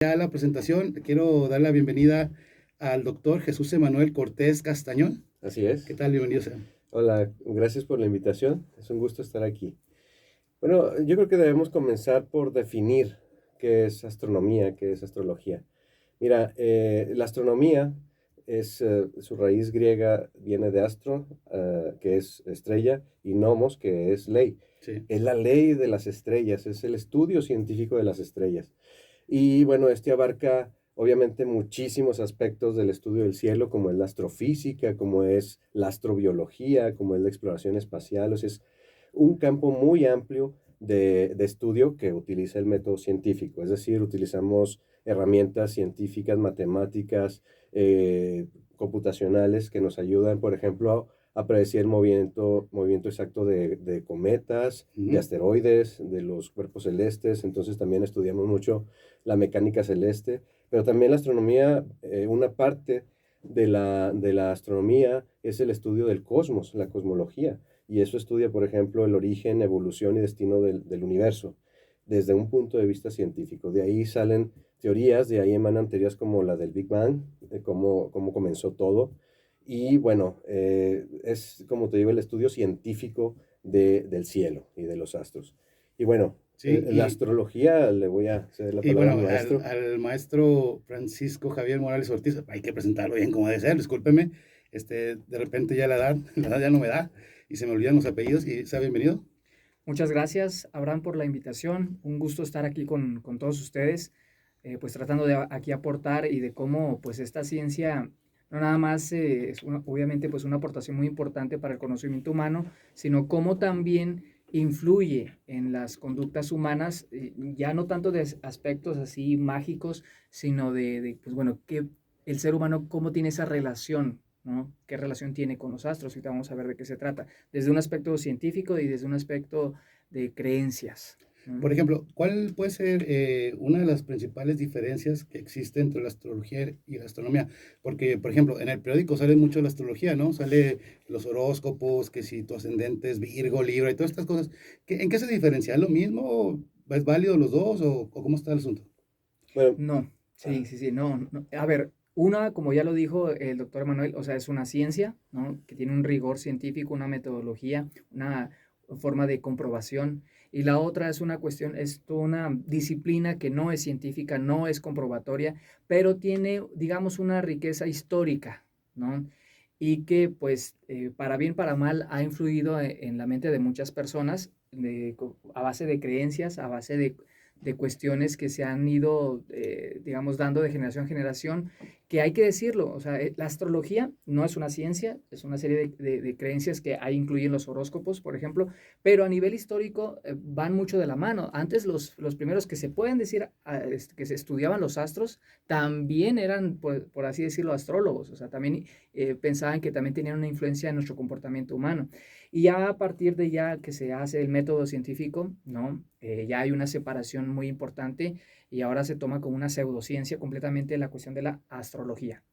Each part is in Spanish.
Ya la presentación, quiero dar la bienvenida al doctor Jesús Emanuel Cortés Castañón. Así ¿Qué es. tal? Bienvenido sea. Hola, gracias por la invitación. Es un gusto estar aquí. Bueno, yo creo que debemos comenzar por definir qué es astronomía, qué es astrología. Mira, la astronomía es, su raíz griega viene de astro, que es estrella, y nomos, que es ley. Sí. Es la ley de las estrellas, es el estudio científico de las estrellas. Y bueno, este abarca obviamente muchísimos aspectos del estudio del cielo, como es la astrofísica, como es la astrobiología, como es la exploración espacial. O sea, es un campo muy amplio de estudio que utiliza el método científico. Es decir, utilizamos herramientas científicas, matemáticas, computacionales que nos ayudan, por ejemplo, a predecir el movimiento exacto de cometas, de Ujú. asteroides, de los cuerpos celestes. Entonces también estudiamos mucho la mecánica celeste, pero también la astronomía, una parte de la astronomía es el estudio del cosmos, la cosmología, y eso estudia, por ejemplo, el origen, evolución y destino del universo desde un punto de vista científico. De ahí salen teorías, de ahí emanan teorías como la del Big Bang, de cómo comenzó todo. Y bueno, es como te digo, el estudio científico del cielo y de los astros. Y bueno, Sí, la astrología, le voy a ceder la y palabra bueno, al al, maestro. al maestro Francisco Javier Morales Ortiz, hay que presentarlo bien como debe ser, discúlpeme, de repente ya la edad ya no me da y se me olvidan los apellidos y sea bienvenido. Muchas gracias, Abraham, por la invitación. Un gusto estar aquí con todos ustedes, pues tratando de aquí aportar y de cómo pues esta ciencia no nada más es obviamente pues una aportación muy importante para el conocimiento humano, sino cómo también influye en las conductas humanas, ya no tanto de aspectos así mágicos, sino pues bueno, que el ser humano cómo tiene esa relación, ¿no? ¿Qué relación tiene con los astros? Y vamos a ver de qué se trata desde un aspecto científico y desde un aspecto de creencias, ¿no? Por ejemplo, ¿cuál puede ser una de las principales diferencias que existe entre la astrología y la astronomía? Porque, por ejemplo, en el periódico sale mucho la astrología, ¿no? Sale los horóscopos, que si tu ascendente es Virgo, Libra y todas estas cosas. ¿En qué se diferencia? ¿Es lo mismo? ¿Es válido los dos? ¿O cómo está el asunto? Bueno, No, Ajá. sí, sí, sí, no, no. A ver, una, como ya lo dijo el doctor Emanuel, o sea, es una ciencia, ¿no? Que tiene un rigor científico, una metodología, una forma de comprobación. Y la otra es una cuestión, es toda una disciplina que no es científica, no es comprobatoria, pero tiene, digamos, una riqueza histórica, ¿no? Y que, pues, para bien, para mal, ha influido en la mente de muchas personas a base de creencias, a base de cuestiones que se han ido, digamos, dando de generación en generación, que hay que decirlo, o sea, la astrología no es una ciencia, es una serie de creencias que ahí incluyen los horóscopos, por ejemplo, pero a nivel histórico van mucho de la mano. Antes los primeros que se pueden decir que se estudiaban los astros también eran, por así decirlo, astrólogos, o sea, también pensaban que también tenían una influencia en nuestro comportamiento humano. Y ya a partir de ya que se hace el método científico, ¿no? Ya hay una separación muy importante y ahora se toma como una pseudociencia completamente la cuestión de la astrología.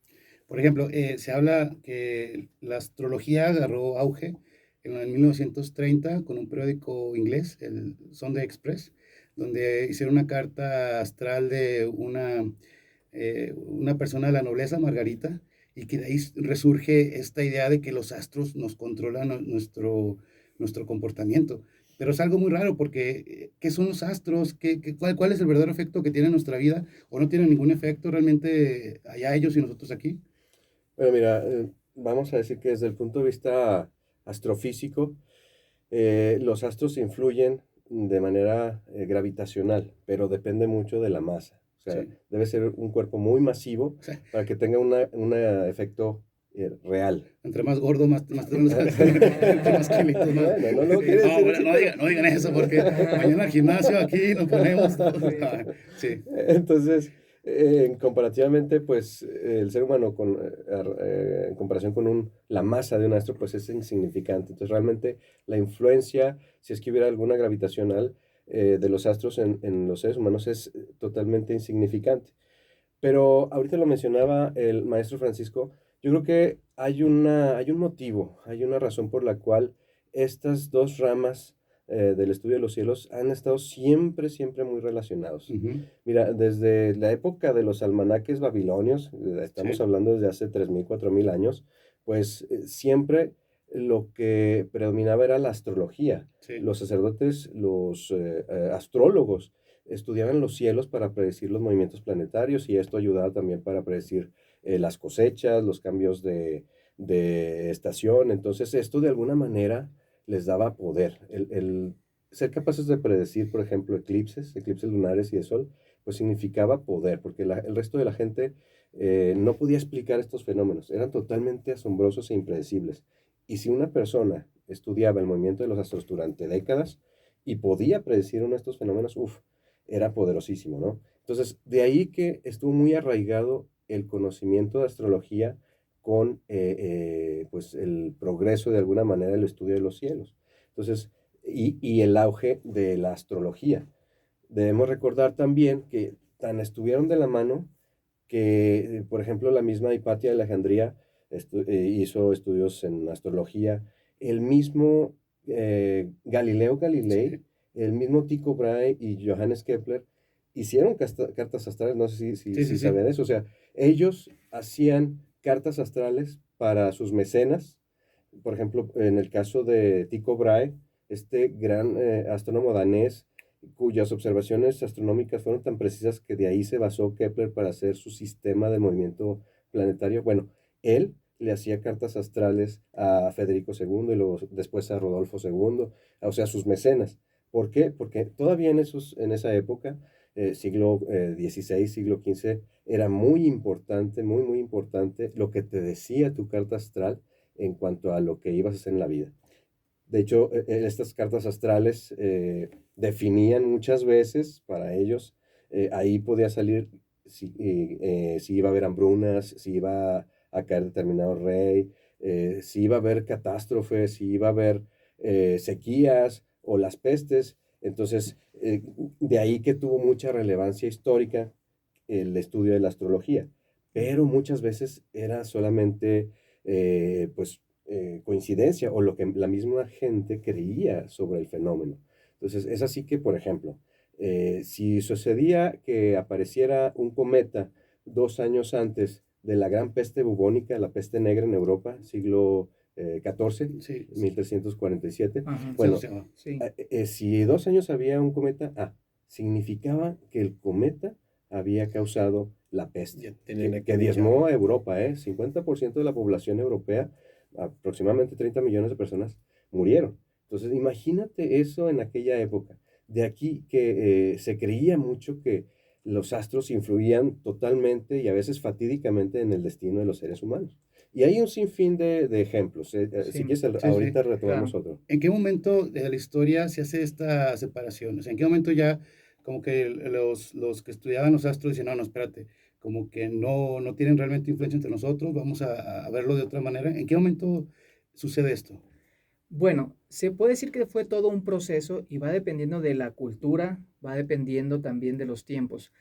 Por ejemplo, se habla que la astrología agarró auge en el 1930 con un periódico inglés, el Sunday Express, donde hicieron una carta astral de una persona de la nobleza, Margarita, y que de ahí resurge esta idea de que los astros nos controlan nuestro comportamiento. Pero es algo muy raro porque, ¿qué son los astros? ¿Cuál es el verdadero efecto que tiene en nuestra vida? ¿O no tiene ningún efecto realmente allá ellos y nosotros aquí? bueno, mira, vamos a decir que desde el punto de vista astrofísico, los astros influyen de manera gravitacional, pero depende mucho de la masa. O sea, Sí, debe ser un cuerpo muy masivo sí. para que tenga un efecto real. Entre más gordo, más tenemos, entre más kilitos, más. Bueno, no lo Sí, quiere No, decir bueno, así, no digan eso porque mañana al gimnasio aquí nos ponemos todos. sí. Sí, Entonces, comparativamente, pues el ser humano en comparación con la masa de un astro, pues es insignificante. Entonces, realmente la influencia, si es que hubiera alguna gravitacional de los astros en los seres humanos, es totalmente insignificante. Pero ahorita lo mencionaba el maestro Francisco, yo creo que hay un motivo, hay una razón por la cual estas dos ramas del estudio de los cielos han estado siempre, siempre muy relacionados. Ujú. Mira, desde la época de los almanaques babilonios, estamos Sí, hablando desde hace 3.000, 4.000 años, pues siempre lo que predominaba era la astrología. sí. Los sacerdotes, los astrólogos, estudiaban los cielos para predecir los movimientos planetarios y esto ayudaba también para predecir las cosechas, los cambios de estación. Entonces, esto de alguna manera les daba poder. El ser capaces de predecir, por ejemplo, eclipses lunares y de sol, pues significaba poder, porque el resto de la gente no podía explicar estos fenómenos, eran totalmente asombrosos e impredecibles. Y si una persona estudiaba el movimiento de los astros durante décadas y podía predecir uno de estos fenómenos, uff, era poderosísimo, ¿no? Entonces, de ahí que estuvo muy arraigado el conocimiento de astrología con pues el progreso de alguna manera del estudio de los cielos. Entonces, y el auge de la astrología. Debemos recordar también que tan estuvieron de la mano que, por ejemplo, la misma Hipatia de Alejandría hizo estudios en astrología. El mismo Galileo Galilei, Sí, el mismo Tycho Brahe y Johannes Kepler hicieron cartas astrales, no sé sí, sí, si sí. saben eso, o sea, ellos hacían cartas astrales para sus mecenas. Por ejemplo, en el caso de Tycho Brahe, este gran astrónomo danés, cuyas observaciones astronómicas fueron tan precisas que de ahí se basó Kepler para hacer su sistema de movimiento planetario. Bueno, él le hacía cartas astrales a Federico II y luego después a Rodolfo II, o sea, sus mecenas. ¿Por qué? Porque todavía en esa época, siglo XVI, siglo XV, era muy importante, muy, muy importante lo que te decía tu carta astral en cuanto a lo que ibas a hacer en la vida. De hecho, estas cartas astrales definían muchas veces para ellos, ahí podía salir si iba a haber hambrunas, si iba a caer determinado rey, si iba a haber catástrofes, si iba a haber sequías o las pestes. Entonces, de ahí que tuvo mucha relevancia histórica el estudio de la astrología, pero muchas veces era solamente, pues, coincidencia o lo que la misma gente creía sobre el fenómeno. Entonces, es así que, por ejemplo, si sucedía que apareciera un cometa 2 años antes de la gran peste bubónica, la peste negra en Europa, siglo XIV, Sí, 1347, Ajá, se bueno, asociaba. sí. si 2 años había un cometa, significaba que el cometa había causado la peste, Ya tenían que acreditado. diezmó a Europa, 50% de la población europea, aproximadamente 30 millones de personas, murieron. Entonces, imagínate eso en aquella época. De aquí que se creía mucho que los astros influían totalmente y a veces fatídicamente en el destino de los seres humanos. Y hay un sinfín de ejemplos. Si Sí, quieres, Sí, sí. ahorita retomamos claro. otro. ¿En qué momento de la historia se hace esta separación? O sea, ¿en qué momento ya como que los que estudiaban los astros dicen, no, no, espérate, como que no tienen realmente influencia entre nosotros, vamos a verlo de otra manera? ¿En qué momento sucede esto? Bueno, se puede decir que fue todo un proceso y va dependiendo de la cultura, va dependiendo también de los tiempos.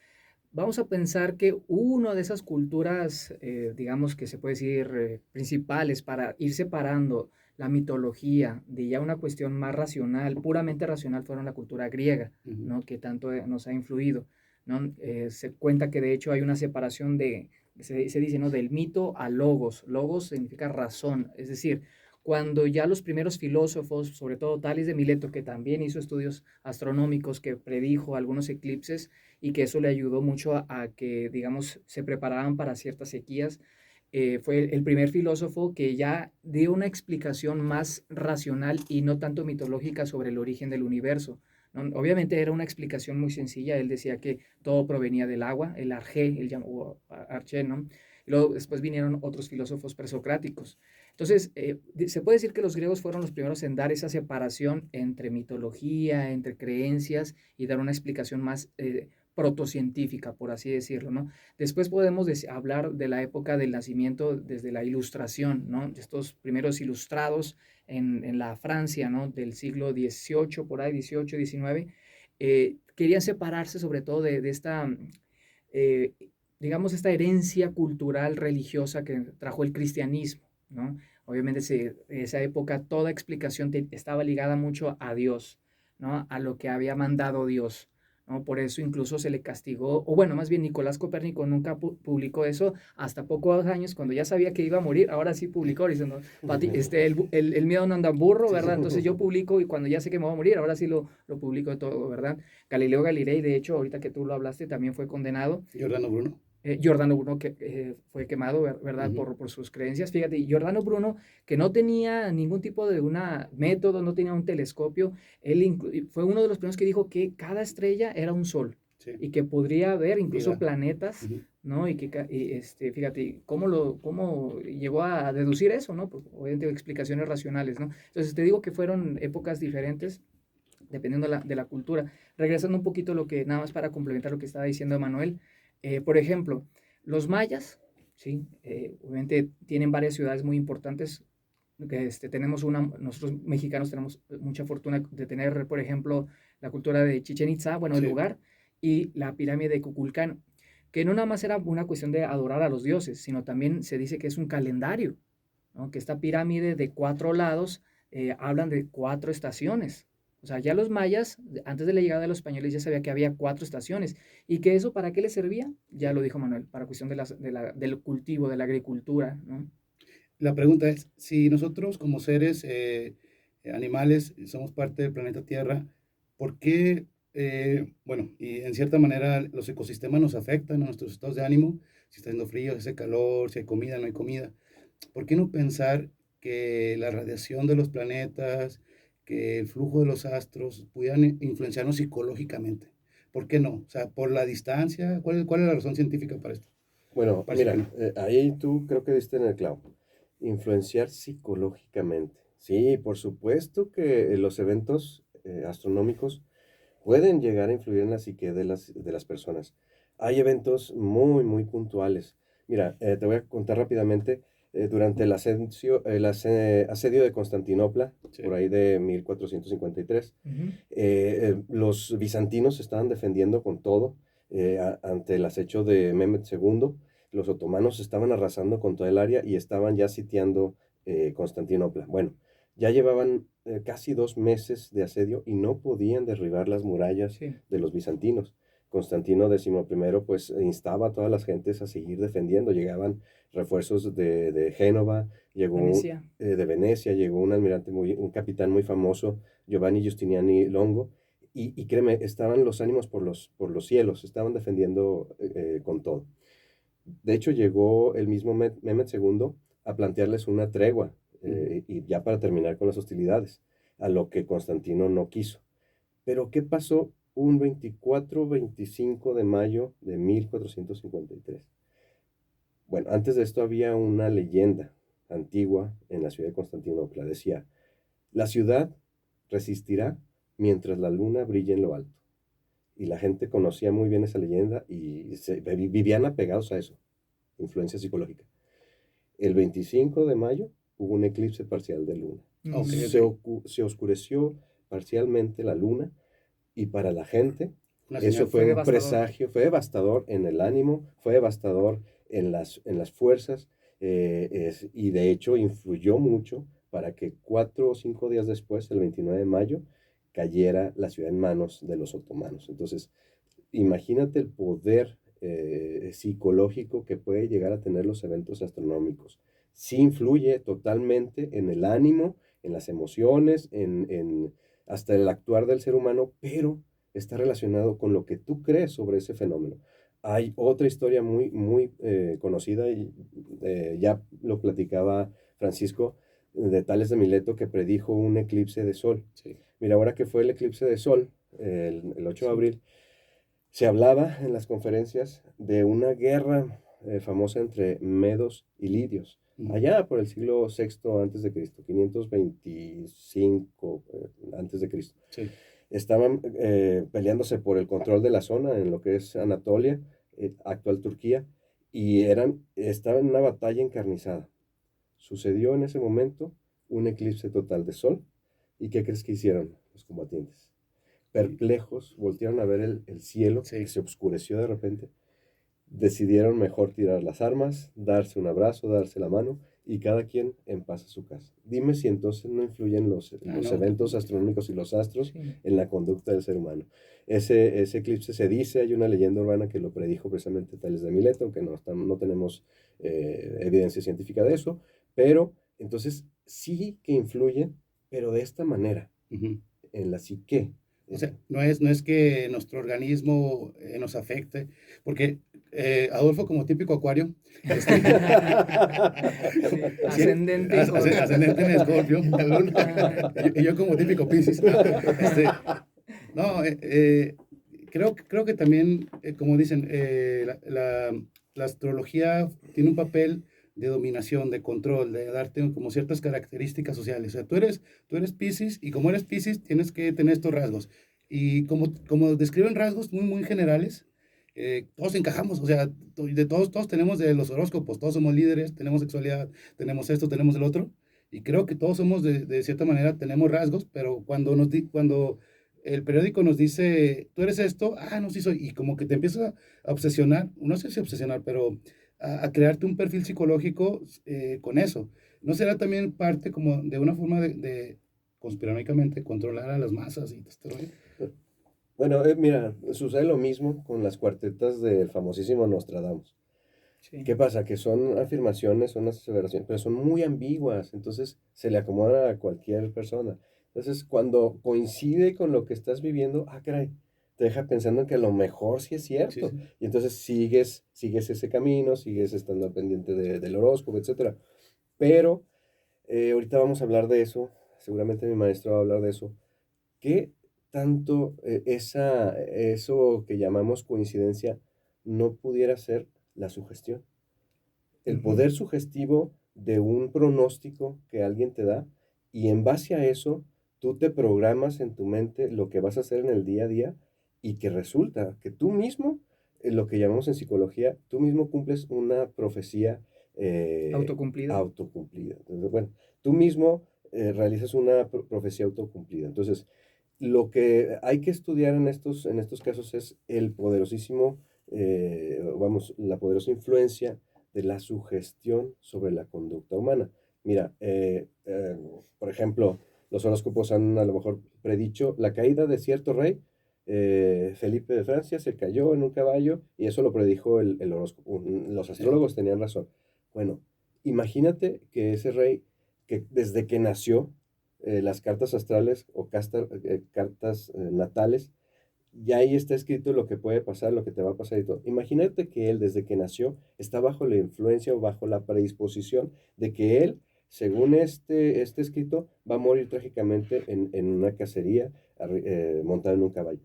Vamos a pensar que una de esas culturas, digamos que se puede decir principales para ir separando la mitología de ya una cuestión más racional, puramente racional, fueron la cultura griega, Ujú. ¿no? Que tanto nos ha influido, ¿no? Se cuenta que de hecho hay una separación se dice, ¿no? Del mito al logos. Logos significa razón, es decir, cuando ya los primeros filósofos, sobre todo Tales de Mileto, que también hizo estudios astronómicos, que predijo algunos eclipses, y que eso le ayudó mucho a que, digamos, se preparaban para ciertas sequías. Fue el primer filósofo que ya dio una explicación más racional y no tanto mitológica sobre el origen del universo, ¿no? Obviamente era una explicación muy sencilla, él decía que todo provenía del agua, el arjé, él llamó arché, ¿no? Y luego después vinieron otros filósofos presocráticos. Entonces, se puede decir que los griegos fueron los primeros en dar esa separación entre mitología, entre creencias y dar una explicación más protocientífica, por así decirlo, ¿no? Después podemos hablar de la época del nacimiento desde la ilustración, ¿no? De estos primeros ilustrados en la Francia, ¿no? Del siglo XVIII, por ahí, XVIII, XIX, querían separarse sobre todo de esta, eh, digamos, esta herencia cultural religiosa que trajo el cristianismo, ¿no? Obviamente en esa época toda explicación estaba ligada mucho a Dios, ¿no? A lo que había mandado Dios, ¿no? Por eso incluso se le castigó, o bueno, más bien Nicolás Copérnico nunca publicó eso hasta pocos años, cuando ya sabía que iba a morir, ahora sí publicó, diciendo, el miedo no anda en burro, Sí, ¿verdad? sí. Entonces yo publico y cuando ya sé que me voy a morir, ahora sí lo publico todo, ¿verdad? Galileo Galilei, de hecho, ahorita que tú lo hablaste, también fue condenado. Giordano Bruno. Giordano Bruno que fue quemado, ¿verdad? Ujú. Por sus creencias. Fíjate, Giordano Bruno, que no tenía ningún tipo de método, no tenía un telescopio, fue uno de los primeros que dijo que cada estrella era un sol Sí, y que podría haber incluso vida. planetas, Ujú. ¿no? Y que, fíjate, cómo llegó a deducir eso, ¿no? Porque obviamente explicaciones racionales, ¿no? Entonces te digo que fueron épocas diferentes dependiendo de la cultura. Regresando un poquito a lo que, nada más para complementar lo que estaba diciendo Emanuel, por ejemplo, los mayas, ¿sí? Obviamente tienen varias ciudades muy importantes. Nosotros mexicanos tenemos mucha fortuna de tener, por ejemplo, la cultura de Chichen Itza, bueno, el Sí, lugar, y la pirámide de Kukulcán, que no nada más era una cuestión de adorar a los dioses, sino también se dice que es un calendario, ¿no? Que esta pirámide de 4 lados hablan de 4 estaciones. O sea, ya los mayas, antes de la llegada de los españoles, ya sabía que había 4 estaciones. ¿Y que eso para qué les servía? Ya sí. lo dijo Manuel, para cuestión del cultivo, de la agricultura, ¿no? La pregunta es, si nosotros como seres animales somos parte del planeta Tierra, ¿por qué, bueno, y en cierta manera los ecosistemas nos afectan a nuestros estados de ánimo? Si está haciendo frío, si hace calor, si hay comida, no hay comida. ¿Por qué no pensar que la radiación de los planetas, que el flujo de los astros pudieran influenciarnos psicológicamente? ¿Por qué no? O sea, por la distancia, ¿cuál es la razón científica para esto? Bueno, Parece que mira, no. ahí tú creo que diste en el clavo. Influenciar psicológicamente. Sí, por supuesto que los eventos astronómicos pueden llegar a influir en la psique de las personas. Hay eventos muy, muy puntuales. Mira, te voy a contar rápidamente, durante asedio de Constantinopla, por Sí, ahí de 1453, Ujú. los bizantinos se estaban defendiendo con todo ante el acecho de Mehmed II. Los otomanos estaban arrasando con toda el área y estaban ya sitiando Constantinopla. Bueno, ya llevaban casi 2 meses de asedio y no podían derribar las murallas Sí, de los bizantinos. Constantino XI pues instaba a todas las gentes a seguir defendiendo. Llegaban refuerzos de Génova, Venecia. de Venecia, llegó un almirante, un capitán muy famoso, Giovanni Giustiniani Longo, y créeme, estaban los ánimos por los cielos, estaban defendiendo con todo. De hecho, llegó el mismo Mehmed II a plantearles una tregua ujú, y ya para terminar con las hostilidades, a lo que Constantino no quiso. Pero ¿qué pasó un 24-25 de mayo de 1453? Bueno, antes de esto había una leyenda antigua en la ciudad de Constantinopla. Decía, la ciudad resistirá mientras la luna brille en lo alto. Y la gente conocía muy bien esa leyenda y vivían apegados a eso, influencia psicológica. El 25 de mayo hubo un eclipse parcial de luna. ok, Mm, ok. Se oscureció parcialmente la luna y para la gente Una eso señal. fue fue un devastador. presagio, fue devastador en el ánimo, fue devastador en las fuerzas y de hecho influyó mucho para que 4 o 5 días después, el 29 de mayo, cayera la ciudad en manos de los otomanos. Entonces, imagínate el poder psicológico que puede llegar a tener los eventos astronómicos. Sí influye totalmente en el ánimo, en las emociones, hasta el actuar del ser humano, pero está relacionado con lo que tú crees sobre ese fenómeno. Hay otra historia muy, muy conocida y ya lo platicaba Francisco de Tales de Mileto que predijo un eclipse de sol. Sí, Mira, ahora que fue el eclipse de sol, el 8 de Sí. abril, se hablaba en las conferencias de una guerra famosa entre medos y lidios, ujú, allá por el siglo VI antes de Cristo, 525 antes de Cristo. sí. Estaban peleándose por el control de la zona en lo que es Anatolia, actual Turquía, y estaban en una batalla encarnizada. Sucedió en ese momento un eclipse total de sol. ¿Y qué crees que hicieron los combatientes? Y- Perplejos, voltearon a ver el cielo que sí, se oscureció de repente, decidieron mejor tirar las armas, darse un abrazo, darse la mano y cada quien en paz a su casa. Dime si entonces no influyen los No. eventos astronómicos y los astros Sí. en la conducta del ser humano. Ese eclipse se dice, hay una leyenda urbana que lo predijo precisamente Tales de Mileto, aunque no tenemos evidencia científica de eso, pero entonces sí que influyen, pero de esta manera, Ujú. en la psique. O sea, no es que nuestro organismo nos afecte, porque Adolfo, como típico acuario, este, Sí, ascendente. ascendente en Escorpio, la luna, y yo como típico Piscis. No, creo que también, como dicen, la astrología tiene un papel de dominación, de control, de darte como ciertas características sociales. O sea, tú eres Piscis y como eres Piscis tienes que tener estos rasgos. Y como describen rasgos muy, muy generales, todos encajamos, o sea, de todos tenemos de los horóscopos, todos somos líderes, tenemos sexualidad, tenemos esto, tenemos el otro. Y creo que todos somos, de cierta manera, tenemos rasgos, pero cuando el periódico nos dice, tú eres esto, no, sí soy, y como que te empieza a obsesionar, no sé si obsesionar, pero a crearte un perfil psicológico con eso. ¿No será también parte como de una forma de conspiranoicamente controlar a las masas y todo este rollo? Bueno, mira, sucede lo mismo con las cuartetas del famosísimo Nostradamus. Sí. ¿Qué pasa? Que son afirmaciones, son aseveraciones, pero son muy ambiguas, entonces se le acomodan a cualquier persona. Entonces, cuando coincide con lo que estás viviendo, caray, te deja pensando en que a lo mejor sí es Sí, cierto. sí. Y entonces sigues ese camino, sigues estando al pendiente del horóscopo, etcétera. Pero ahorita vamos a hablar de eso, seguramente mi maestro va a hablar de eso. ¿Qué tanto eso que llamamos coincidencia no pudiera ser la sugestión? El Ujú. poder sugestivo de un pronóstico que alguien te da y en base a eso tú te programas en tu mente lo que vas a hacer en el día a día y que resulta que tú mismo, lo que llamamos en psicología, tú mismo cumples una profecía Autocumplida. autocumplida. Entonces, bueno, tú mismo realizas una profecía autocumplida. Entonces, lo que hay que estudiar en estos casos es el poderosísimo, la poderosa influencia de la sugestión sobre la conducta humana. Mira, por ejemplo, los horóscopos han a lo mejor predicho la caída de cierto rey. Felipe de Francia se cayó en un caballo y eso lo predijo el horóscopo. Los astrólogos tenían razón. Bueno, imagínate que ese rey, que desde que nació, las cartas astrales o cartas natales, ya ahí está escrito lo que puede pasar, lo que te va a pasar y todo. Imagínate que él desde que nació está bajo la influencia o bajo la predisposición de que él, según este escrito, va a morir trágicamente en una cacería montado en un caballo.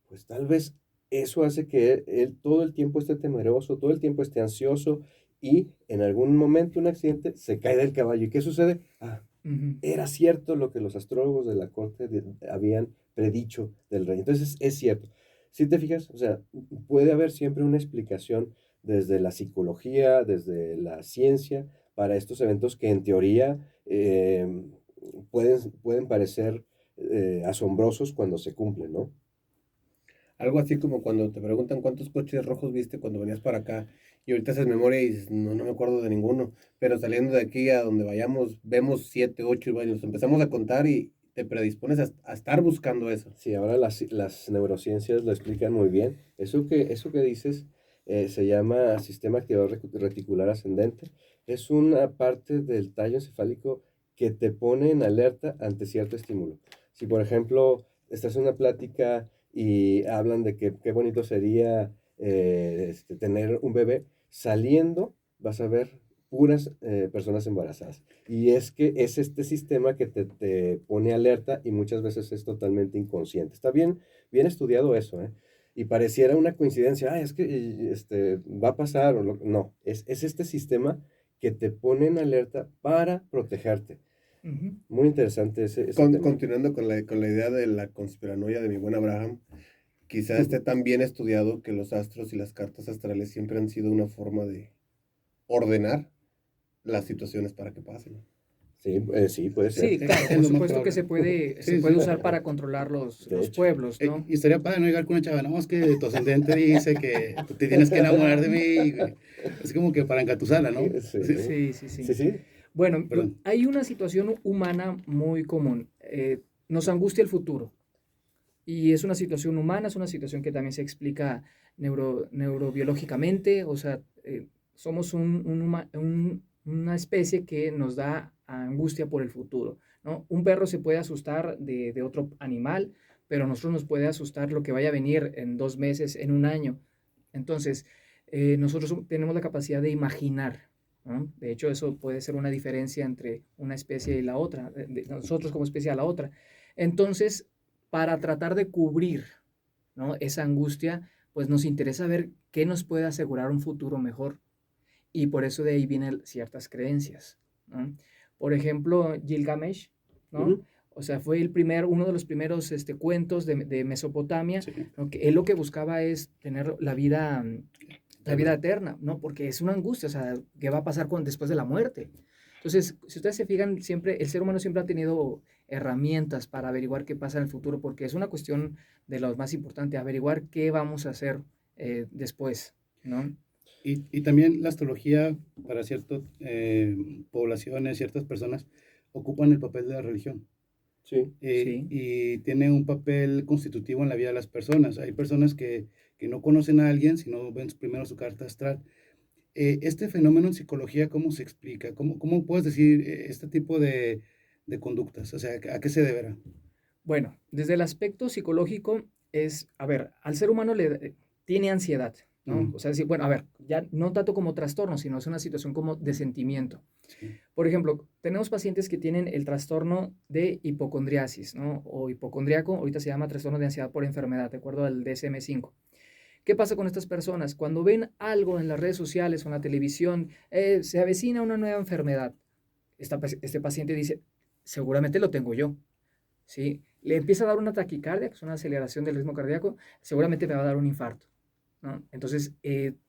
Pues tal vez eso hace que él todo el tiempo esté temeroso, todo el tiempo esté ansioso y en algún momento un accidente se cae del caballo. ¿Y qué sucede? Ujú. Era cierto lo que los astrólogos de la corte habían predicho del rey. Entonces, es cierto. Si te fijas, o sea, puede haber siempre una explicación desde la psicología, desde la ciencia, para estos eventos que en teoría pueden parecer asombrosos cuando se cumplen, ¿no? Algo así como cuando te preguntan cuántos coches rojos viste cuando venías para acá y ahorita haces memoria y dices, no, no me acuerdo de ninguno, pero saliendo de aquí a donde vayamos, vemos 7, 8 y bueno, empezamos a contar y te predispones a estar buscando eso. Sí, ahora las neurociencias lo explican muy bien. Eso que dices se llama sistema activador reticular ascendente. Es una parte del tallo encefálico que te pone en alerta ante cierto estímulo. Si, por ejemplo, estás en una plática y hablan de que qué bonito sería tener un bebé, saliendo vas a ver puras personas embarazadas. Y es que es este sistema que te pone alerta y muchas veces es totalmente inconsciente. Está bien estudiado eso, ¿eh? Y pareciera una coincidencia, es que va a pasar, no, es este sistema que te pone en alerta para protegerte. Ujú. Muy interesante ese tema. Continuando con la idea de la conspiranoia de mi buen Abraham, quizá esté tan bien estudiado que los astros y las cartas astrales siempre han sido una forma de ordenar las situaciones para que pasen. Sí, sí, puede ser. Sí, claro, Es por lo más supuesto que probable. se puede Sí, usar sí. para controlar De los hecho. pueblos, ¿no? Y estaría padre no llegar con una chava, no, es que tu ascendente dice que te tienes que enamorar de mí, güey. Es como que para engatusarla, ¿no? Sí, Sí. Sí, sí, sí, sí. sí. Bueno, Perdón. hay una situación humana muy común. Nos angustia el futuro. Y es una situación humana, es una situación que también se explica neurobiológicamente. O sea, somos una especie que nos da angustia por el futuro, ¿no? Un perro se puede asustar de otro animal, pero a nosotros nos puede asustar lo que vaya a venir en 2 meses, en un año. Entonces, nosotros tenemos la capacidad de imaginar, ¿no? De hecho, eso puede ser una diferencia entre una especie y la otra, de nosotros como especie a la otra. Entonces, para tratar de cubrir, ¿no?, esa angustia, pues nos interesa ver qué nos puede asegurar un futuro mejor. Y por eso de ahí vienen ciertas creencias, ¿no? Por ejemplo, Gilgamesh, ¿no? Ujú. O sea, fue uno de los primeros cuentos de Mesopotamia, Sí. ¿no? Que él lo que buscaba es tener la vida eterna, ¿no? Porque es una angustia, o sea, ¿qué va a pasar después de la muerte? Entonces, si ustedes se fijan, siempre, el ser humano siempre ha tenido herramientas para averiguar qué pasa en el futuro, porque es una cuestión de lo más importante, averiguar qué vamos a hacer después, ¿no? Y también la astrología para ciertas poblaciones, ciertas personas, ocupan el papel de la religión. Sí, Sí. Y tiene un papel constitutivo en la vida de las personas. Hay personas que no conocen a alguien, sino ven primero su carta astral. Este fenómeno en psicología, ¿cómo se explica? ¿Cómo puedes decir este tipo de conductas? O sea, ¿a qué se deberá? Bueno, desde el aspecto psicológico es, a ver, al ser humano tiene ansiedad, ¿no? Ujú. O sea, sí, bueno, a ver, ya no tanto como trastorno, sino es una situación como de sentimiento. Sí. Por ejemplo, tenemos pacientes que tienen el trastorno de hipocondriasis, ¿no? O hipocondriaco, ahorita se llama trastorno de ansiedad por enfermedad, de acuerdo al DSM-5. ¿Qué pasa con estas personas? Cuando ven algo en las redes sociales o en la televisión, se avecina una nueva enfermedad. Este paciente dice, seguramente lo tengo yo, ¿sí? Le empieza a dar una taquicardia, que es una aceleración del ritmo cardíaco, seguramente me va a dar un infarto, ¿no? Entonces,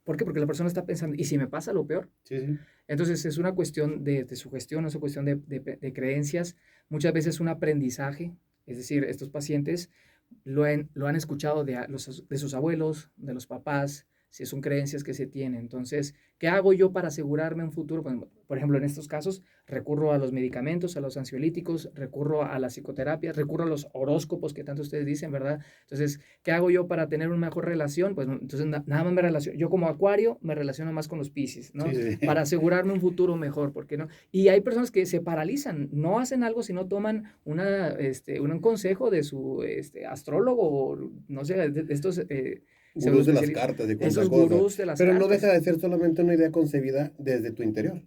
¿por qué? Porque la persona está pensando, ¿y si me pasa lo peor? Sí, sí. Entonces, es una cuestión de sugestión, es una cuestión de creencias, muchas veces un aprendizaje, es decir, estos pacientes lo han escuchado de sus abuelos, de los papás, si son creencias que se tienen. Entonces, ¿qué hago yo para asegurarme un futuro? Pues, por ejemplo, en estos casos, recurro a los medicamentos, a los ansiolíticos, recurro a la psicoterapia, recurro a los horóscopos que tanto ustedes dicen, ¿verdad? Entonces, ¿qué hago yo para tener una mejor relación? Pues entonces nada más me relaciono, yo como acuario me relaciono más con los Piscis, ¿no? Sí, sí. Para asegurarme un futuro mejor, ¿por qué no? Y hay personas que se paralizan, no hacen algo si no toman un consejo de su astrólogo, o no sé, de estos Gurús de las pseudoespecialistas, cartas y cuánta esos cosa. gurús de las Pero no cartas. deja de ser solamente una idea concebida desde tu interior.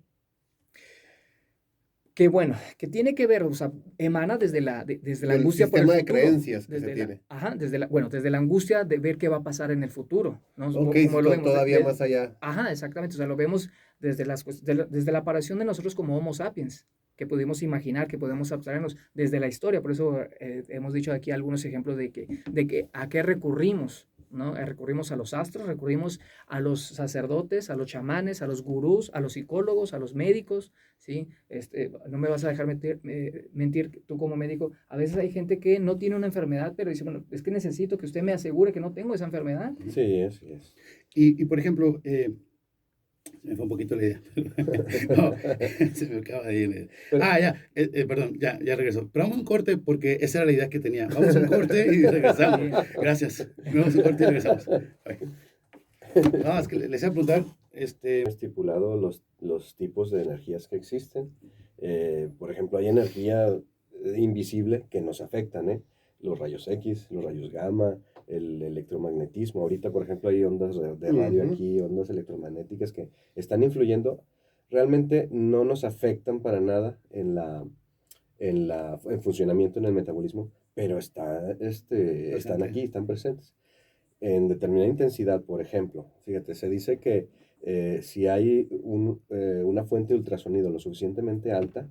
Que bueno, que tiene que ver, o sea, emana desde la Del angustia por el sistema de futuro. creencias que se Desde tiene. ajá, desde la angustia de ver qué va a pasar en el futuro, ¿no? Ok, Como lo vemos. todavía más allá. Ajá, exactamente, o sea, lo vemos desde la aparición de nosotros como Homo sapiens, que pudimos imaginar, que podemos abstraernos desde la historia. Por eso hemos dicho aquí algunos ejemplos de que a qué recurrimos, ¿no? Recurrimos a los astros, recurrimos a los sacerdotes, a los chamanes, a los gurús, a los psicólogos, a los médicos, ¿sí? No me vas a dejar mentir tú como médico. A veces hay gente que no tiene una enfermedad, pero dice, bueno, es que necesito que usted me asegure que no tengo esa enfermedad. sí, así es. Y por ejemplo, se me fue un poquito la idea. No, se me acaba de ir. Pero- Ya, perdón, ya regresó. Pero vamos a un corte porque esa era la idea que tenía. Vamos a un corte y regresamos. Sí. Gracias. Vamos a un corte y regresamos. Bye. No, es que les iba a preguntar, Estipulado los tipos de energías que existen. Por ejemplo, hay energía invisible que nos afectan, ¿eh? Los rayos X, los rayos gamma, el electromagnetismo. Ahorita, por ejemplo, hay ondas de radio Ujú. aquí, ondas electromagnéticas que están influyendo. Realmente no nos afectan para nada en funcionamiento, en el metabolismo, pero están aquí, están presentes. En determinada intensidad, por ejemplo, fíjate, se dice que si hay una fuente de ultrasonido lo suficientemente alta,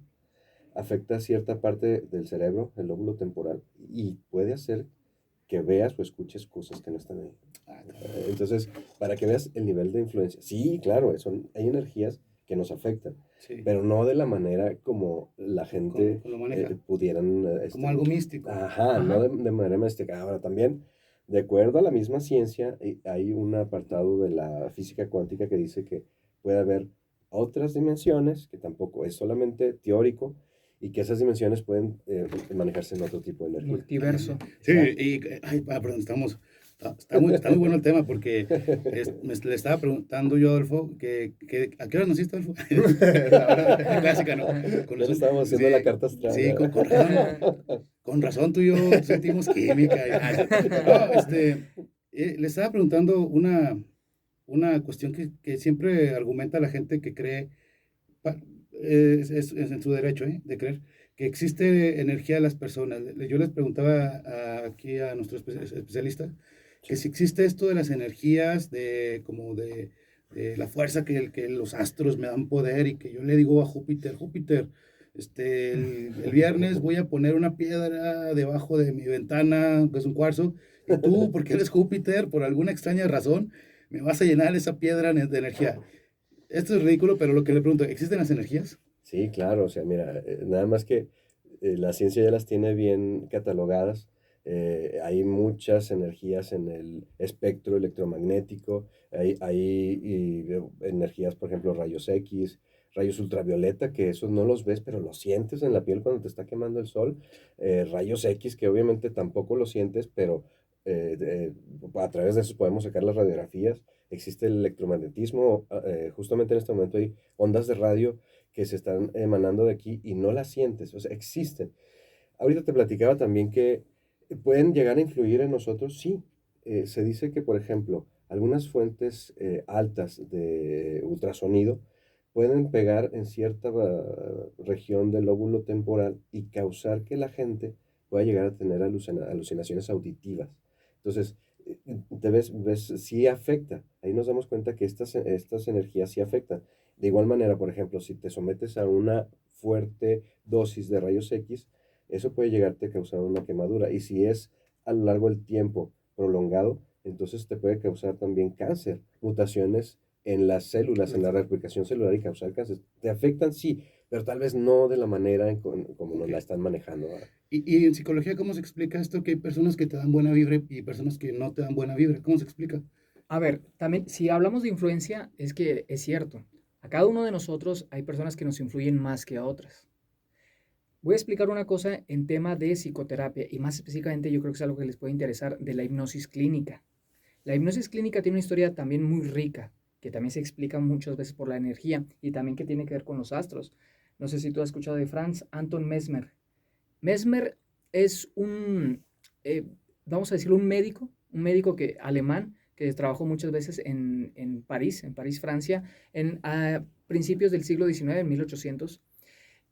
afecta cierta parte del cerebro, el lóbulo temporal, y puede hacer que veas o escuches cosas que no están ahí. Entonces, para que veas el nivel de influencia. Sí, claro, hay energías que nos afectan, sí, pero no de la manera como la gente lo maneja. pudieran... Como algo místico. Ajá, no de manera mística. Ahora también, de acuerdo a la misma ciencia, hay un apartado de la física cuántica que dice que puede haber otras dimensiones, que tampoco es solamente teórico, y que esas dimensiones pueden manejarse en otro tipo de energía. Multiverso. Sí, Exacto. y, perdón, está muy bueno el tema porque le estaba preguntando yo, Adolfo, ¿a qué hora naciste, Adolfo? La hora clásica, ¿no? Con Ya le razón, estábamos haciendo la sí, carta astral. sí, ¿Verdad? con razón tú y yo sentimos química. No, le estaba preguntando una cuestión que siempre argumenta la gente que cree, pa- es en su derecho, de creer que existe energía de las personas. Yo les preguntaba aquí a nuestro especialista que Sí. si existe esto de las energías, de la fuerza que los astros me dan poder y que yo le digo a Júpiter, Júpiter, el viernes voy a poner una piedra debajo de mi ventana, que es un cuarzo, y tú, porque eres Júpiter, por alguna extraña razón, me vas a llenar esa piedra de energía. Esto es ridículo, pero lo que le pregunto, ¿existen las energías? Sí, claro, o sea, mira, nada más que la ciencia ya las tiene bien catalogadas. Hay muchas energías en el espectro electromagnético, energías, por ejemplo, rayos X, rayos ultravioleta, que esos no los ves, pero los sientes en la piel cuando te está quemando el sol. Rayos X, que obviamente tampoco los sientes, pero a través de eso podemos sacar las radiografías. Existe el electromagnetismo, justamente en este momento hay ondas de radio que se están emanando de aquí y no las sientes, o sea, existen. Ahorita te platicaba también que pueden llegar a influir en nosotros, sí. Se dice que, por ejemplo, algunas fuentes altas de ultrasonido pueden pegar en cierta región del lóbulo temporal y causar que la gente pueda llegar a tener alucinaciones auditivas. Entonces, sí afecta. Ahí nos damos cuenta que estas energías sí afectan. De igual manera, por ejemplo, si te sometes a una fuerte dosis de rayos X, eso puede llegarte a causar una quemadura. Y si es a lo largo del tiempo prolongado, entonces te puede causar también cáncer, mutaciones en las células, en la replicación celular y causar cáncer. Te afectan, sí, pero tal vez no de la manera como nos Ok. la están manejando ahora. Y en psicología, ¿cómo se explica esto? Que hay personas que te dan buena vibra y personas que no te dan buena vibra. ¿Cómo se explica? A ver, también si hablamos de influencia, es que es cierto. A cada uno de nosotros hay personas que nos influyen más que a otras. Voy a explicar una cosa en tema de psicoterapia y más específicamente yo creo que es algo que les puede interesar de la hipnosis clínica. La hipnosis clínica tiene una historia también muy rica, que también se explica muchas veces por la energía y también que tiene que ver con los astros. No sé si tú has escuchado de Franz Anton Mesmer. Mesmer es eh, vamos a decirlo, un médico alemán que trabajó muchas veces en París, Francia, a principios del siglo XIX, en 1800,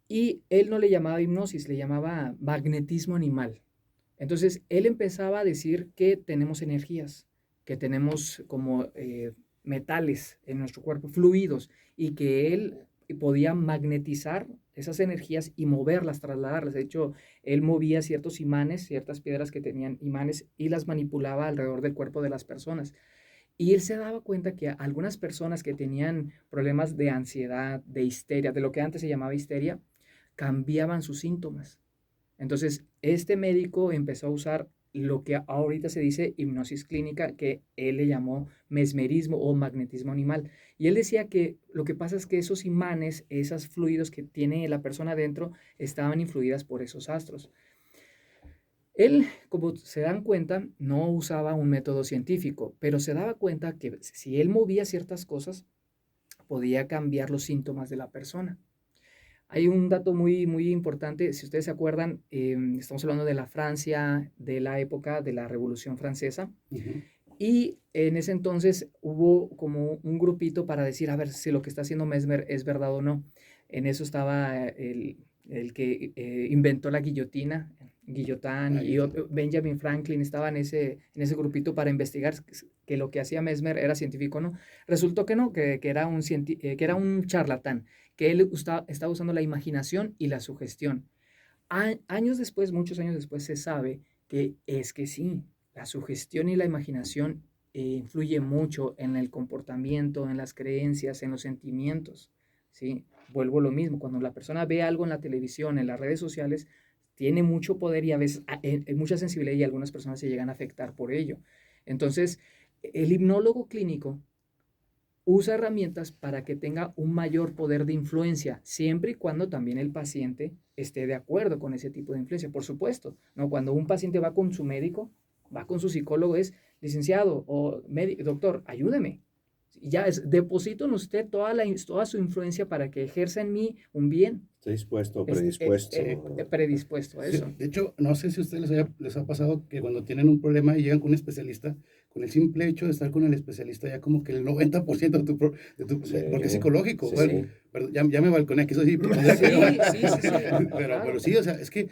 y él no le llamaba hipnosis, le llamaba magnetismo animal. Entonces, él empezaba a decir que tenemos energías, que tenemos como metales en nuestro cuerpo, fluidos, y que él podía magnetizar esas energías y moverlas, trasladarlas. De hecho, él movía ciertos imanes, ciertas piedras que tenían imanes y las manipulaba alrededor del cuerpo de las personas. Y él se daba cuenta que algunas personas que tenían problemas de ansiedad, de histeria, de lo que antes se llamaba histeria, cambiaban sus síntomas. Entonces, este médico empezó a usar lo que ahorita se dice hipnosis clínica, que él le llamó mesmerismo o magnetismo animal. Y él decía que lo que pasa es que esos imanes, esos fluidos que tiene la persona dentro, estaban influidas por esos astros. Él, como se dan cuenta, no usaba un método científico, pero se daba cuenta que si él movía ciertas cosas, podía cambiar los síntomas de la persona. Hay un dato muy importante, si ustedes se acuerdan, estamos hablando de la Francia, de la época de la Revolución Francesa, Ujú. y en ese entonces hubo como un grupito para decir, a ver si lo que está haciendo Mesmer es verdad o no. En eso estaba el que inventó la guillotina, Guillotin, Ahí y está. Benjamin Franklin estaba en ese grupito para investigar que lo que hacía Mesmer era científico o no. Resultó que no, que era que era un charlatán, que él estaba usando la imaginación y la sugestión. Años después, muchos años después, se sabe que es que sí, la sugestión y la imaginación influye mucho en el comportamiento, en las creencias, en los sentimientos. ¿Sí? Vuelvo a lo mismo, cuando la persona ve algo en la televisión, en las redes sociales, tiene mucho poder y a veces mucha sensibilidad y algunas personas se llegan a afectar por ello. Entonces, el hipnólogo clínico usa herramientas para que tenga un mayor poder de influencia, siempre y cuando también el paciente esté de acuerdo con ese tipo de influencia. Por supuesto, ¿no? Cuando un paciente va con su médico, va con su psicólogo, es licenciado o doctor, ayúdeme. Ya deposito en usted toda su influencia para que ejerza en mí un bien. Estoy dispuesto o Es- predispuesto. predispuesto a Sí, eso. de hecho, no sé si a ustedes les ha pasado que cuando tienen un problema y llegan con un especialista, con el simple hecho de estar con el especialista, ya como que el 90% Sí, porque es psicológico. sí, Bueno, sí. perdón, ya me balconé, aquí soy Sí, hipocondríaco, sí, pero claro. sí, o sea, es que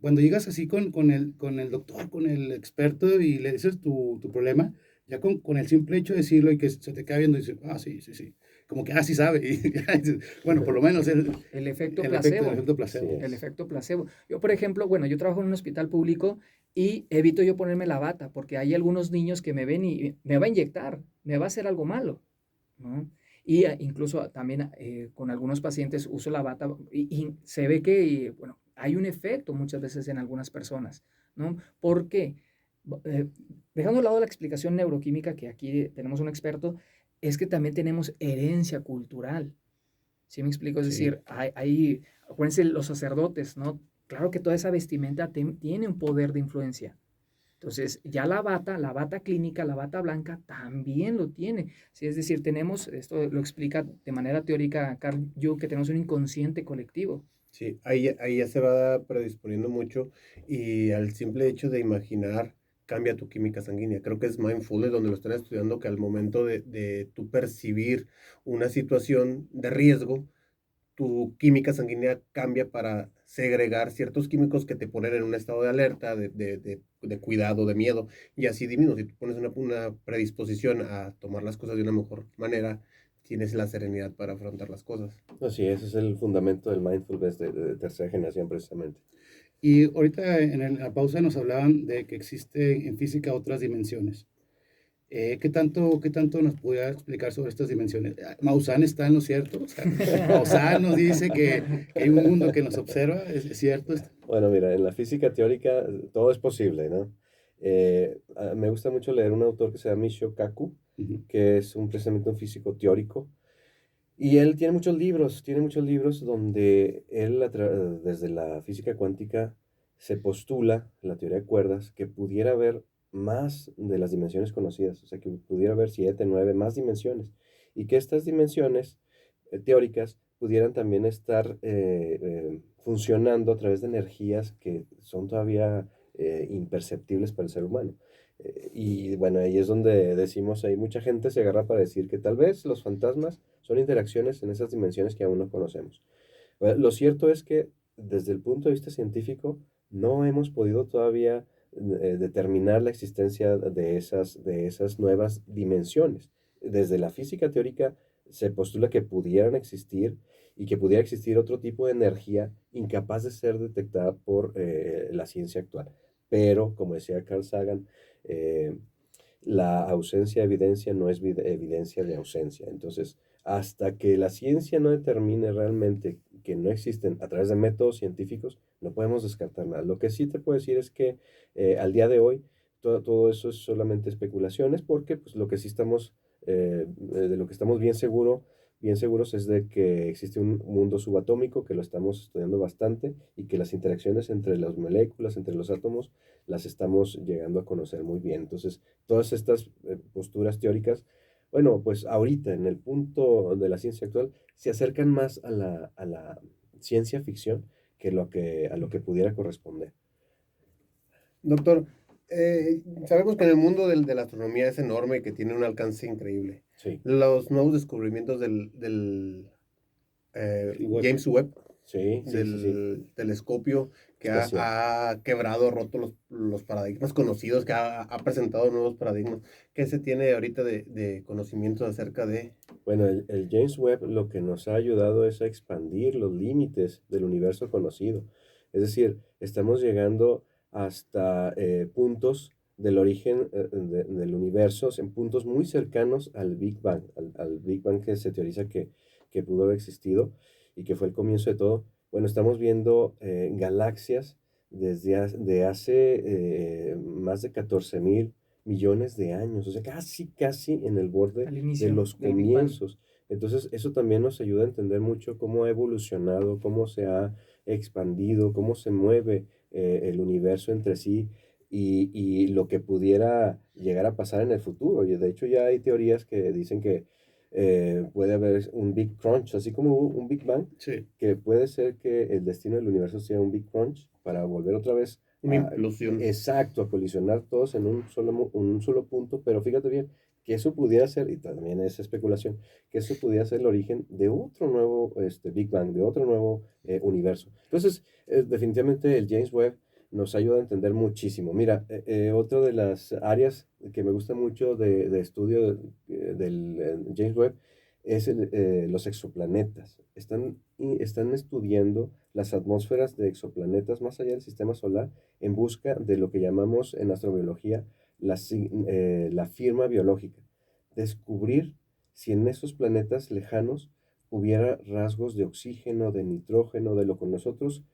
cuando llegas así con el doctor, con el experto y le dices tu problema, ya con el simple hecho de decirlo y que se te queda viendo y dices, sí, sí, sí, como que, sí sabe, y ya dices, bueno, por lo menos El efecto el placebo. efecto Así placebo. El es. efecto placebo. Yo, por ejemplo, bueno, yo trabajo en un hospital público y evito yo ponerme la bata porque hay algunos niños que me ven y me va a inyectar, me va a hacer algo malo, ¿no? Y incluso también con algunos pacientes uso la bata y se ve que, bueno, hay un efecto muchas veces en algunas personas, ¿no? ¿Por qué? Eh, Dejando de lado la explicación neuroquímica, que aquí tenemos un experto, es que también tenemos herencia cultural. ¿Sí me explico? Es Sí. decir, acuérdense los sacerdotes, ¿no? Claro que toda esa vestimenta tiene un poder de influencia. Entonces, ya la bata clínica, la bata blanca, también lo tiene. Sí, es decir, esto lo explica de manera teórica Carl Jung, que tenemos un inconsciente colectivo. Sí, ahí ya se va predisponiendo mucho y al simple hecho de imaginar cambia tu química sanguínea. Creo que es mindfulness donde lo están estudiando que al momento de tú percibir una situación de riesgo, tu química sanguínea cambia para segregar ciertos químicos que te ponen en un estado de alerta, de cuidado, de miedo, y así disminuye. Si tú pones una predisposición a tomar las cosas de una mejor manera, tienes la serenidad para afrontar las cosas. Así es, ese es el fundamento del mindfulness de tercera generación precisamente. Y ahorita en la pausa nos hablaban de que existen en física otras dimensiones. ¿Qué tanto nos pudiera explicar sobre estas dimensiones? Maussan está en lo cierto. O sea, Maussan nos dice que hay un mundo que nos observa. ¿Es cierto esto? Bueno, mira, en la física teórica todo es posible, ¿no? Me gusta mucho leer un autor que se llama Michio Kaku, Ujú. que es precisamente un físico teórico. Y él tiene muchos libros donde él, desde la física cuántica, se postula, la teoría de cuerdas, que pudiera haber más de las dimensiones conocidas, o sea, que pudiera haber 7, 9, más dimensiones, y que estas dimensiones teóricas pudieran también estar funcionando a través de energías que son todavía imperceptibles para el ser humano. Y bueno, ahí es donde decimos, hay mucha gente se agarra para decir que tal vez los fantasmas son interacciones en esas dimensiones que aún no conocemos. Lo cierto es que desde el punto de vista científico no hemos podido todavía determinar la existencia de esas nuevas dimensiones. Desde la física teórica se postula que pudieran existir y que pudiera existir otro tipo de energía incapaz de ser detectada por la ciencia actual. Pero, como decía Carl Sagan, eh, la ausencia de evidencia no es evidencia de ausencia. Entonces, hasta que la ciencia no determine realmente que no existen a través de métodos científicos, no podemos descartar nada. Lo que sí te puedo decir es que al día de hoy todo eso es solamente especulaciones porque pues, lo que sí estamos, de lo que estamos bien seguros es de que existe un mundo subatómico que lo estamos estudiando bastante y que las interacciones entre las moléculas, entre los átomos, las estamos llegando a conocer muy bien. Entonces, todas estas posturas teóricas, bueno, pues ahorita en el punto de la ciencia actual se acercan más a la ciencia ficción a lo que pudiera corresponder. Doctor, sabemos que en el mundo de la astronomía es enorme y que tiene un alcance increíble. Sí, Los nuevos descubrimientos del El web. James Webb, sí, sí, sí, sí, del telescopio que espacial. ha quebrado, roto los paradigmas conocidos, que ha presentado nuevos paradigmas. ¿Qué se tiene ahorita de conocimientos acerca de... Bueno, el James Webb lo que nos ha ayudado es a expandir los límites del universo conocido. Es decir, estamos llegando hasta puntos del origen del universo, en puntos muy cercanos al Big Bang, al Big Bang que se teoriza que pudo haber existido y que fue el comienzo de todo. Bueno, estamos viendo galaxias de hace más de 14 mil millones de años, o sea, casi en el borde Al de inicio los del Big Bang. comienzos. Entonces, eso también nos ayuda a entender mucho cómo ha evolucionado, cómo se ha expandido, cómo se mueve el universo entre sí y lo que pudiera llegar a pasar en el futuro. Y de hecho ya hay teorías que dicen que puede haber un Big Crunch, así como hubo un Big Bang, Sí. que puede ser que el destino del universo sea un Big Crunch para volver otra vez Una implosión. exacto, a colisionar todos en un solo punto, pero fíjate bien, que eso pudiera ser, y también es especulación, que eso pudiera ser el origen de otro nuevo Big Bang, de otro nuevo universo. Entonces, definitivamente el James Webb nos ayuda a entender muchísimo. Mira, otra de las áreas que me gusta mucho de estudio del James Webb es los exoplanetas. Están estudiando las atmósferas de exoplanetas más allá del sistema solar en busca de lo que llamamos en astrobiología la firma biológica. Descubrir si en esos planetas lejanos hubiera rasgos de oxígeno, de nitrógeno, de lo que nosotros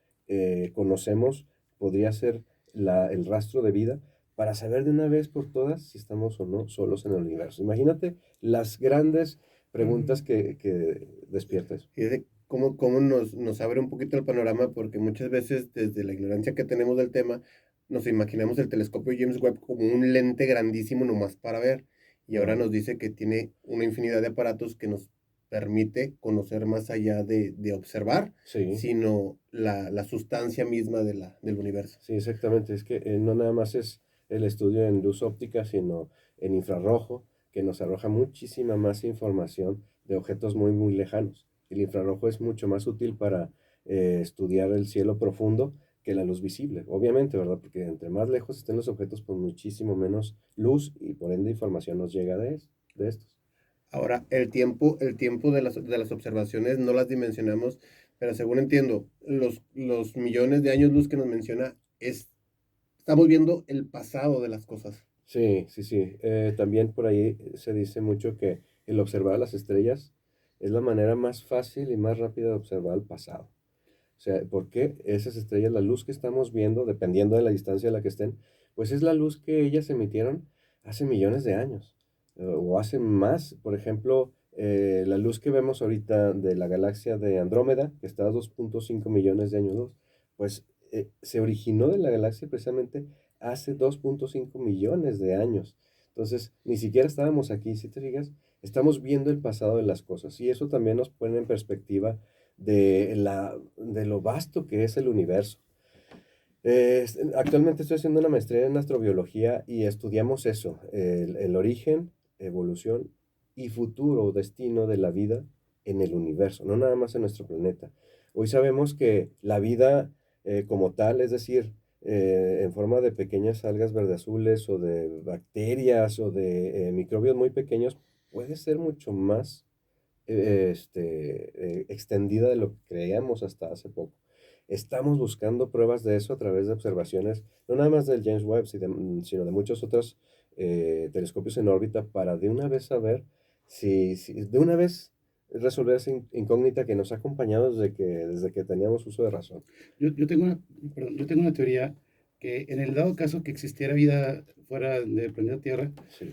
conocemos, podría ser el rastro de vida, para saber de una vez por todas si estamos o no solos en el universo. Imagínate las grandes preguntas que despierta eso. Y es de cómo nos abre un poquito el panorama, porque muchas veces desde la ignorancia que tenemos del tema, nos imaginamos el telescopio James Webb como un lente grandísimo nomás para ver, y ahora nos dice que tiene una infinidad de aparatos que nos permite conocer más allá de observar, Sí, sino la sustancia misma del universo. sí, exactamente. Es que no nada más es el estudio en luz óptica, sino en infrarrojo, que nos arroja muchísima más información de objetos muy lejanos. El infrarrojo es mucho más útil para estudiar el cielo profundo que la luz visible, obviamente, ¿verdad? Porque entre más lejos estén los objetos, pues muchísimo menos luz y por ende información nos llega de estos. Ahora, el tiempo de las observaciones no las dimensionamos, pero según entiendo, los millones de años luz que nos menciona estamos viendo el pasado de las cosas. Sí, sí, sí. También por ahí se dice mucho que el observar las estrellas es la manera más fácil y más rápida de observar el pasado. O sea, porque esas estrellas, la luz que estamos viendo, dependiendo de la distancia a la que estén, pues es la luz que ellas emitieron hace millones de años, o hace más. Por ejemplo, la luz que vemos ahorita de la galaxia de Andrómeda, que está a 2.5 millones de años luz, pues se originó de la galaxia precisamente hace 2.5 millones de años. Entonces, ni siquiera estábamos aquí, si te fijas, estamos viendo el pasado de las cosas, y eso también nos pone en perspectiva de lo vasto que es el universo. Actualmente estoy haciendo una maestría en astrobiología y estudiamos eso, el origen, evolución y futuro o destino de la vida en el universo, no nada más en nuestro planeta. Hoy sabemos que la vida como tal, es decir, en forma de pequeñas algas verde azules o de bacterias o de microbios muy pequeños, puede ser mucho más extendida de lo que creíamos hasta hace poco. Estamos buscando pruebas de eso a través de observaciones, no nada más del James Webb, sino de muchos otros telescopios en órbita para de una vez saber si de una vez resolver esa incógnita que nos ha acompañado desde que teníamos uso de razón. Yo tengo una teoría que en el dado caso que existiera vida fuera del planeta Tierra, Sí,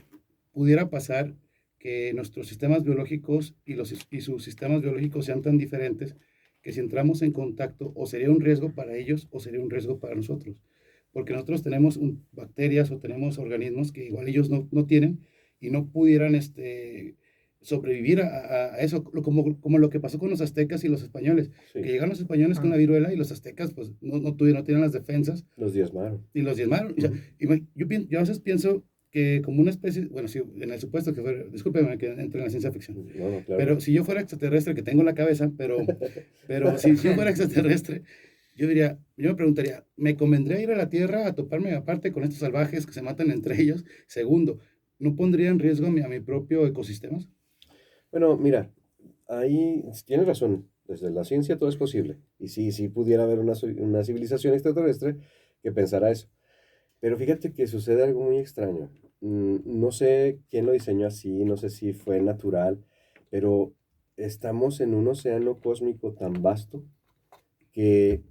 pudiera pasar que nuestros sistemas biológicos y sus sistemas biológicos sean tan diferentes que si entramos en contacto o sería un riesgo para ellos o sería un riesgo para nosotros. Porque nosotros tenemos bacterias o tenemos organismos que igual ellos no tienen y no pudieran sobrevivir a eso, como lo que pasó con los aztecas y los españoles, que sí, llegaron los españoles con Ah, la viruela y los aztecas pues no tienen las defensas los diezmaron. y los diezmaron. O sea, Ujú. yo a veces pienso que como una especie, bueno, si en el supuesto que fuera, discúlpeme que entre en la ciencia ficción, No, no, claro que pero no. si yo fuera extraterrestre, que tengo la cabeza, pero si yo fuera extraterrestre, yo me preguntaría, ¿me convendría ir a la Tierra a toparme aparte con estos salvajes que se matan entre ellos? Segundo, ¿no pondría en riesgo a mi propio ecosistema? Bueno, mira, ahí tienes razón. Desde la ciencia todo es posible. Y sí, sí pudiera haber una civilización extraterrestre que pensara eso. Pero fíjate que sucede algo muy extraño. No sé quién lo diseñó así, no sé si fue natural, pero estamos en un océano cósmico tan vasto que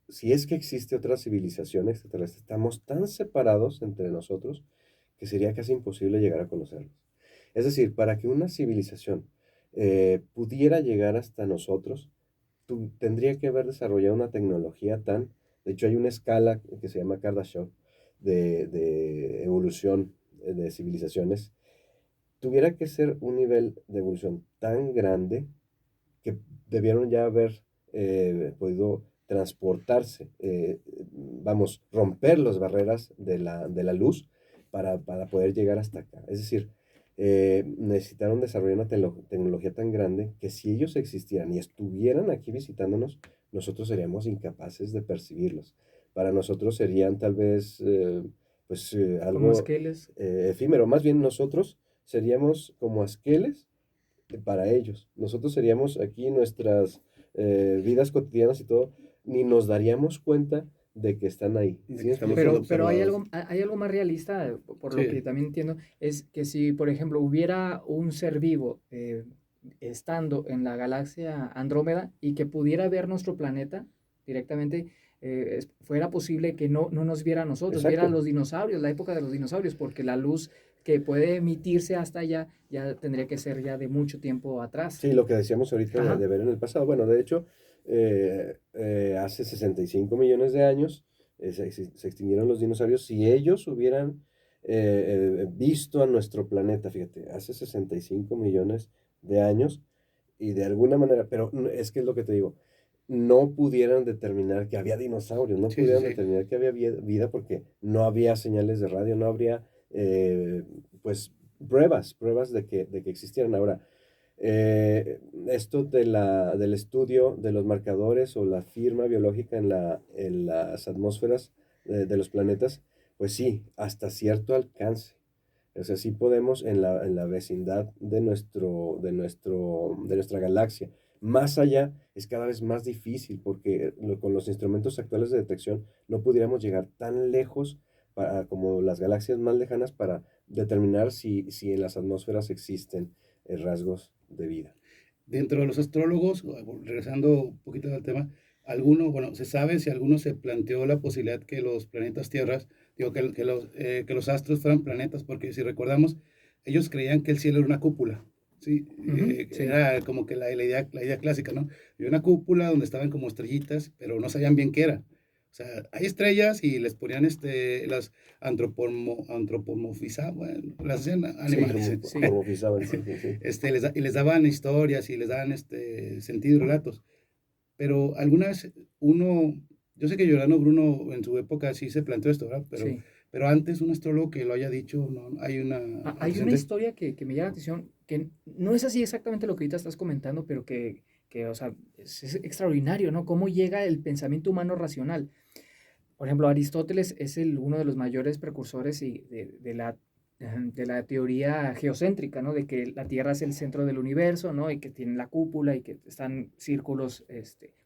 si es que existe otra civilización extraterrestre, estamos tan separados entre nosotros que sería casi imposible llegar a conocerlos. Es decir, para que una civilización pudiera llegar hasta nosotros, tendría que haber desarrollado una tecnología tan... De hecho, hay una escala que se llama Kardashev de evolución de civilizaciones. Tuviera que ser un nivel de evolución tan grande que debieron ya haber podido transportarse, vamos, romper las barreras de la luz para poder llegar hasta acá. Es decir, necesitaron desarrollar una tecnología tan grande que si ellos existieran y estuvieran aquí visitándonos, nosotros seríamos incapaces de percibirlos. Para nosotros serían tal vez pues Como algo esqueles. efímero. Más bien nosotros seríamos como asqueles para ellos. Nosotros seríamos aquí nuestras vidas cotidianas y todo, ni nos daríamos cuenta de que están ahí. De ¿Sí que me estamos explico? siendo Pero observados. hay algo más realista, por lo que Sí, también entiendo, es que si, por ejemplo, hubiera un ser vivo estando en la galaxia Andrómeda y que pudiera ver nuestro planeta directamente, fuera posible que no nos viera a nosotros, viera a Exacto. los dinosaurios, la época de los dinosaurios, porque la luz que puede emitirse hasta allá ya tendría que ser ya de mucho tiempo atrás. Sí, lo que decíamos ahorita Ajá. de ver en el pasado. Bueno, de hecho, hace 65 millones de años se extinguieron los dinosaurios. Si ellos hubieran visto a nuestro planeta, fíjate, hace 65 millones de años, y de alguna manera, pero es que es lo que te digo, no pudieran determinar que había dinosaurios, no sí, sí, pudieran sí. determinar que había vida porque no había señales de radio, no habría, pues, pruebas de que existieran. Ahora, esto del estudio de los marcadores o la firma biológica en las atmósferas de los planetas, pues sí, hasta cierto alcance. O sea, sí podemos en la vecindad de nuestra galaxia. Más allá es cada vez más difícil porque con los instrumentos actuales de detección no pudiéramos llegar tan lejos como las galaxias más lejanas para determinar si en las atmósferas existen rasgos de vida. Dentro de los astrólogos, regresando un poquito al tema, alguno, bueno, se sabe si alguno se planteó la posibilidad que los planetas tierras, digo, que los astros fueran planetas, porque si recordamos, ellos creían que el cielo era una cúpula, ¿sí? Ujú, sí. Era como que la idea clásica, ¿no? Y una cúpula donde estaban como estrellitas, pero no sabían bien qué era. O sea, hay estrellas y les ponían las antropomorfizaban, bueno, las hacían Sí, animales. Sí. antropomorfizaban, sí, sí, sí. Y les daban historias y les daban sentido y relatos. Pero alguna vez uno, yo sé que Giordano Bruno en su época sí se planteó esto, ¿verdad? Sí. Pero antes un astrólogo que lo haya dicho, no, hay una Hay una antecedente. historia que me llama la atención, que no es así exactamente lo que ahorita estás comentando, pero o sea, es extraordinario, ¿no? Cómo llega el pensamiento humano racional. Por ejemplo, Aristóteles es uno de los mayores precursores de la teoría geocéntrica, ¿no? De que la Tierra es el centro del universo, ¿no? Y que tiene la cúpula y que están círculos,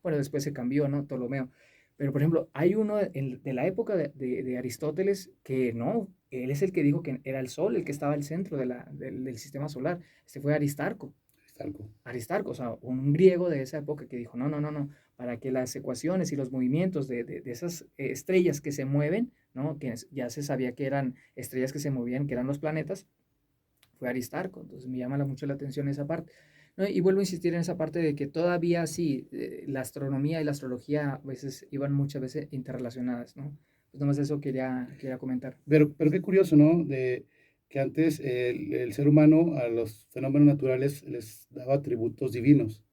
bueno, después se cambió, ¿no? Ptolomeo. Pero, por ejemplo, hay uno de la época de Aristóteles que no, él es el que dijo que era el Sol el que estaba al centro del sistema solar. Este fue Aristarco. Es algo. Aristarco, o sea, un griego de esa época que dijo, no, para que las ecuaciones y los movimientos de esas estrellas que se mueven, ¿no? Que ya se sabía que eran estrellas que se movían, que eran los planetas, fue Aristarco, entonces me llama mucho la atención esa parte. ¿No? Y vuelvo a insistir en esa parte de que todavía sí, la astronomía y la astrología a veces iban muchas veces interrelacionadas, ¿no? Pues nomás eso quería comentar. Pero qué curioso, ¿no? De que antes el ser humano a los fenómenos naturales les daba atributos divinos.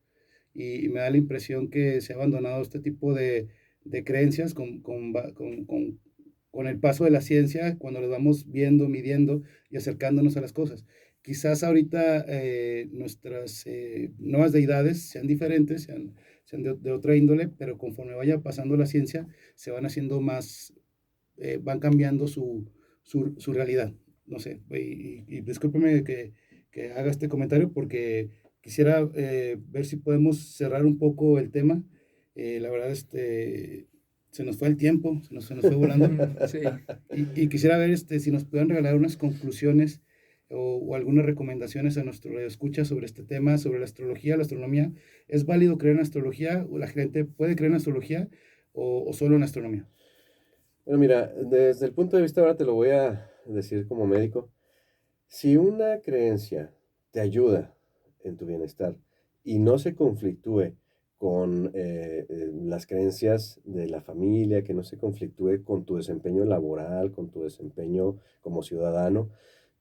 Y me da la impresión que se ha abandonado este tipo de creencias con el paso de la ciencia, cuando los vamos viendo, midiendo y acercándonos a las cosas. Quizás ahorita nuestras nuevas deidades sean diferentes, sean de otra índole, pero conforme vaya pasando la ciencia, se van haciendo más, van cambiando su realidad. No sé, y discúlpeme que haga este comentario porque quisiera ver si podemos cerrar un poco el tema. La verdad, se nos fue el tiempo, se nos fue volando. Sí. Y quisiera ver si nos pueden regalar unas conclusiones o algunas recomendaciones a nuestro escucha sobre este tema, sobre la astrología, la astronomía. ¿Es válido creer en astrología o la gente puede creer en astrología o solo en astronomía? Bueno, mira, desde el punto de vista ahora te lo voy a decir como médico, si una creencia te ayuda en tu bienestar y no se conflictúe con las creencias de la familia, que no se conflictúe con tu desempeño laboral, con tu desempeño como ciudadano,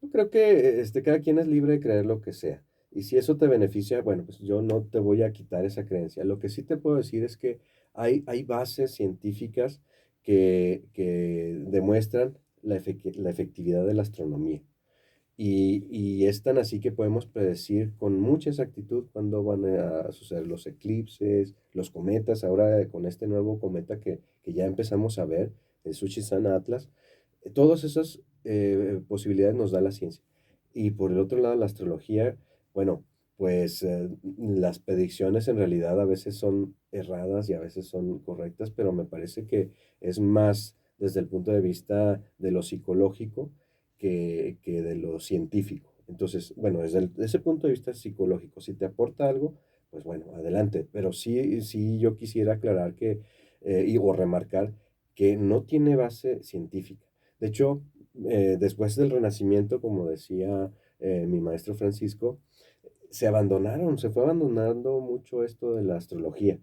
yo creo que cada quien es libre de creer lo que sea. Y si eso te beneficia, bueno, pues yo no te voy a quitar esa creencia. Lo que sí te puedo decir es que hay bases científicas que demuestran la efectividad de la astronomía. Y es tan así que podemos predecir con mucha exactitud cuándo van a suceder los eclipses, los cometas, ahora con este nuevo cometa que ya empezamos a ver, el Tsuchisan Atlas. Todas esas posibilidades nos da la ciencia. Y por el otro lado, la astrología, bueno, pues las predicciones en realidad a veces son erradas y a veces son correctas, pero me parece que es más desde el punto de vista de lo psicológico que de lo científico. Entonces, bueno, desde ese punto de vista psicológico, si te aporta algo, pues bueno, adelante. Pero sí yo quisiera aclarar o remarcar que no tiene base científica. De hecho, después del Renacimiento, como decía mi maestro Francisco, se fue abandonando mucho esto de la astrología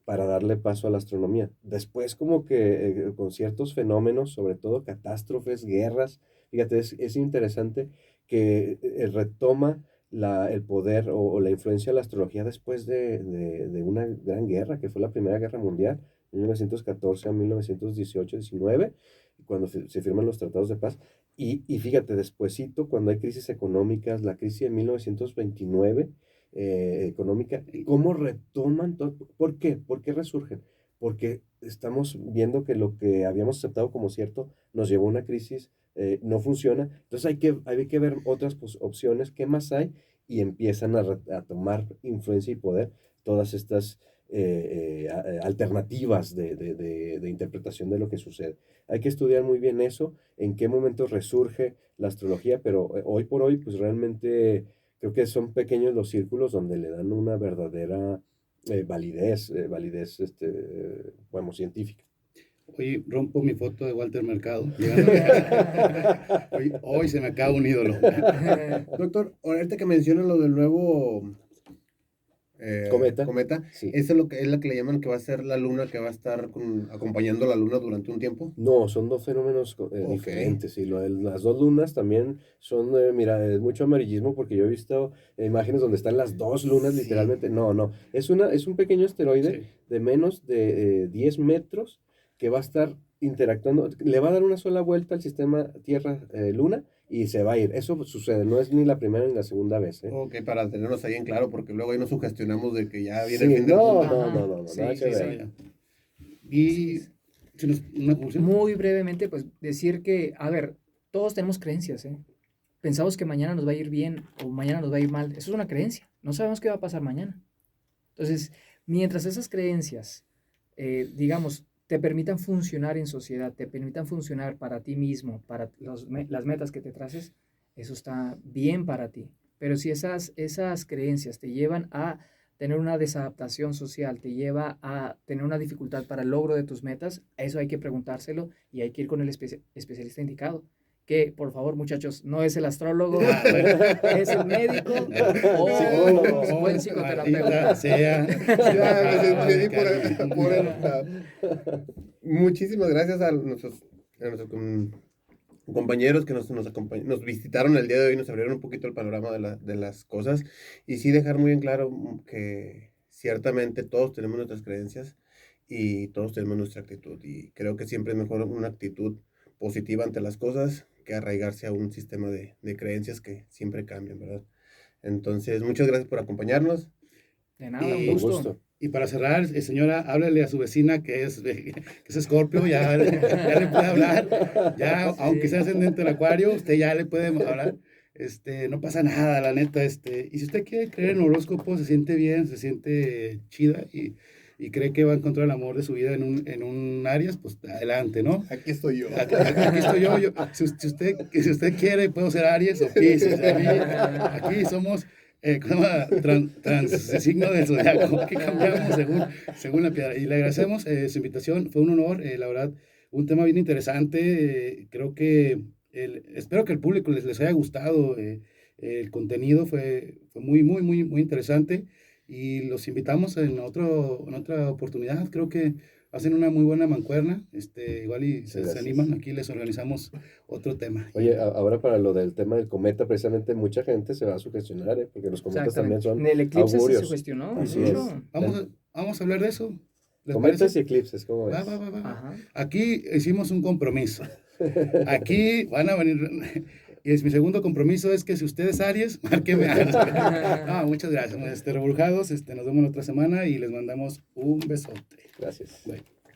para darle paso a la astronomía. Después como que con ciertos fenómenos, sobre todo catástrofes, guerras, fíjate, es interesante que retoma el poder o la influencia de la astrología después de una gran guerra, que fue la Primera Guerra Mundial, 1914 a 1918-19, cuando se firman los tratados de paz. Y fíjate, despuesito, cuando hay crisis económicas, la crisis de 1929, económica, cómo retoman todo. ¿Por qué? ¿Por qué resurgen? Porque estamos viendo que lo que habíamos aceptado como cierto nos llevó a una crisis, no funciona. Entonces hay que ver otras opciones, qué más hay, y empiezan a tomar influencia y poder todas estas alternativas de interpretación de lo que sucede. Hay que estudiar muy bien eso, en qué momento resurge la astrología, pero hoy por hoy, pues realmente creo que son pequeños los círculos donde le dan una verdadera validez, bueno, científica. Hoy rompo mi foto de Walter Mercado. Hoy se me acaba un ídolo. Doctor, ahorita que menciona lo del nuevo cometa, sí. ¿eso es la que le llaman que va a ser la luna, que va a estar acompañando a la luna durante un tiempo? No, son dos fenómenos diferentes. Y las dos lunas también son, mira, es mucho amarillismo porque yo he visto imágenes donde están las dos lunas Sí. literalmente. No, es un pequeño asteroide Sí. de menos de 10 metros que va a estar interactuando, le va a dar una sola vuelta al sistema Tierra-Luna y se va a ir. Eso sucede, no es ni la primera ni la segunda vez. Ok, para tenernos ahí en claro, porque luego ahí nos sugestionamos de que ya viene Sí, el fin del mundo. no, Sí, nada sí, que sí. ver. Y una conclusión. Muy brevemente, pues decir que, a ver, todos tenemos creencias, ¿eh? Pensamos que mañana nos va a ir bien o mañana nos va a ir mal. Eso es una creencia. No sabemos qué va a pasar mañana. Entonces, mientras esas creencias, digamos, te permitan funcionar en sociedad, te permitan funcionar para ti mismo, para las metas que te traces, eso está bien para ti. Pero si esas creencias te llevan a tener una desadaptación social, te lleva a tener una dificultad para el logro de tus metas, eso hay que preguntárselo y hay que ir con el especialista indicado. Que, por favor, muchachos, no es el astrólogo, es el médico o un buen psicoterapeuta. Muchísimas gracias a nuestros compañeros que nos visitaron el día de hoy, nos abrieron un poquito el panorama de las cosas y sí dejar muy en claro que ciertamente todos tenemos nuestras creencias y todos tenemos nuestra actitud, y creo que siempre es mejor una actitud positiva ante las cosas que arraigarse a un sistema de creencias que siempre cambian, ¿verdad? Entonces, muchas gracias por acompañarnos. De nada, un Y- gusto. Y para cerrar, señora, háblale a su vecina que es Escorpio, ya le puede hablar, ya, aunque sea ascendente en Acuario, usted ya le puede hablar, no pasa nada, la neta, y si usted quiere creer en horóscopo, se siente bien, se siente chida y cree que va a encontrar el amor de su vida en un Aries, pues adelante, ¿no? Aquí estoy yo. Aquí estoy yo, si usted quiere, puedo ser Aries o Piscis, aquí somos signo del zodiaco, que cambiamos según la piedra. Y le agradecemos su invitación, fue un honor, la verdad, un tema bien interesante. Creo que espero que al público les haya gustado. El contenido fue muy, muy, muy, muy interesante y los invitamos en otra oportunidad. Creo que hacen una muy buena mancuerna. Igual y se Gracias. animan, aquí les organizamos otro tema. Oye, ahora para lo del tema del cometa, precisamente mucha gente se va a sugestionar, ¿eh? Porque los cometas también son En el eclipse augurios. se sugestionó Así mucho. es. Vamos a hablar de eso. ¿Les Cometas parece? y eclipses, ¿cómo ves? Va. Ajá. Aquí hicimos un compromiso. Aquí van a venir. Y es mi segundo compromiso es que si usted es Aries, márqueme a muchas gracias. Reburjados, nos vemos la otra semana y les mandamos un besote. Gracias. Bye.